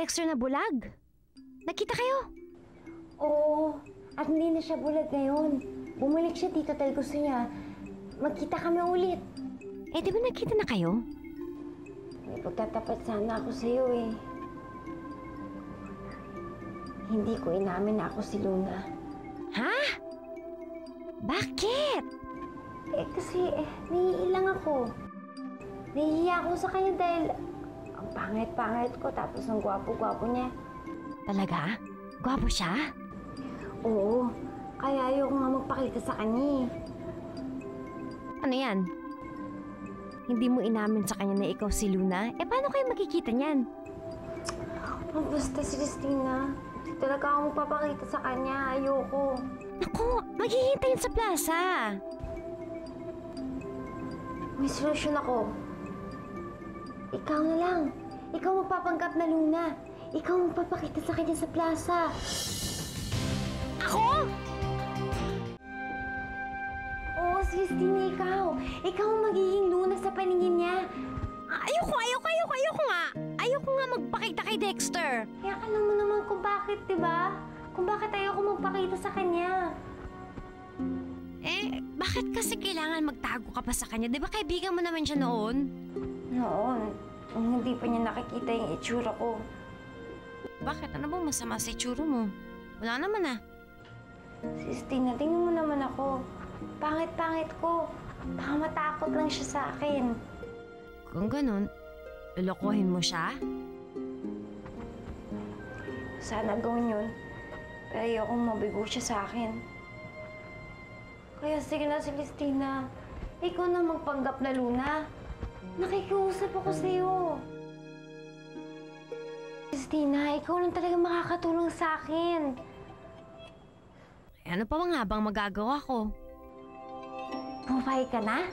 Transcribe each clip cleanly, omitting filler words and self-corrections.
Dexter na bulag? Nakita kayo? Oo, at hindi na siya bulag ngayon. Bumalik siya dito dahil gusto niya magkita kami ulit. Eh, di ba nakita na kayo? May pagtatapat sana ako sa'yo eh. Hindi ko inamin na ako si Luna. Ha? Bakit? Kasi naiilang ako. Nahihiya ako sa kanya dahil ang pangit-pangit ko tapos ang gwapo-gwapo niya. Talaga? Gwapo siya? Oo, kaya ayoko nga magpakita sa kanya eh. Ano yan? Hindi mo inamin sa kanya na ikaw si Luna? Eh, paano kayo makikita niyan? Oh, basta si Christina. Hindi talaga ako magpapakita sa kanya. Ayoko. Naku, maghihintay yun sa plaza. May solusyon ako. Ikaw na lang. Ikaw magpapanggap na Luna. Ikaw magpapakita sa kanya sa plaza. Ako? Oo, si Christina, ikaw. Ikaw ang magiging Luna sa paningin niya. Ayoko nga. Ayoko nga magpakita kay Dexter. Kaya alam mo naman kung bakit, di ba? Kung bakit ayoko magpakita sa kanya. Eh, bakit kasi kailangan magtago ka pa sa kanya? Di ba kaibigan mo naman siya noon? Noon, hindi pa niya nakikita yung itsura ko. Bakit? Ano bang masama sa itsura mo? Wala naman ah. Christina, tingnan mo naman ako. Pangit-pangit ko. Baka matakot lang siya sa akin. Kung ganun, lolokohin mo siya? Sana gawin yun. Pero ayokong mabigo siya sa akin. Kaya sige na, Celestina. Ikaw na magpanggap na Luna. Nakikiusap ako sa'yo. Celestina, ikaw lang talaga makakatulong sa akin. Eh, ano pa nga bang magagawa ko? Pumapayag ka na?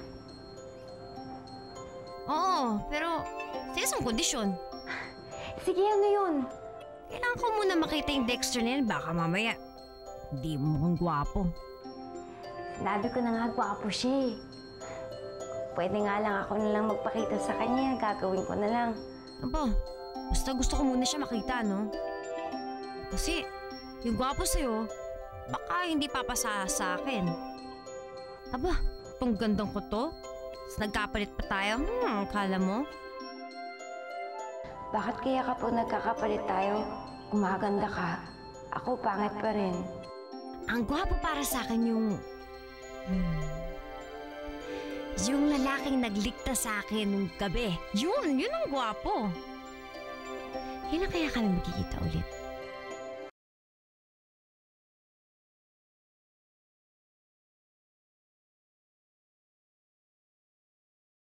Oo, pero sa isang kondisyon. Sige, ano yun? Kailangan ko muna makita yung Dexter na yan. Baka mamaya, hindi mo mukhang gwapo. Sinabi ko na nga, gwapo siya eh. Pwede nga lang ako na lang magpakita sa kanya. Gagawin ko na lang. Aba, basta gusto ko muna siya makita, no? Kasi, yung gwapo sa'yo, baka hindi papasa sa akin. Aba, itong gandang ko to? Nagkapalit pa tayo? Akala mo? Bakit kaya kapag nagkakapalit tayo, gumaganda ka? Ako pangit pa rin. Ang gwapo para sa akin yung... yung lalaking nagligtas sa akin nung gabi. Yun ang gwapo. Kailan kaya kami magkikita ulit?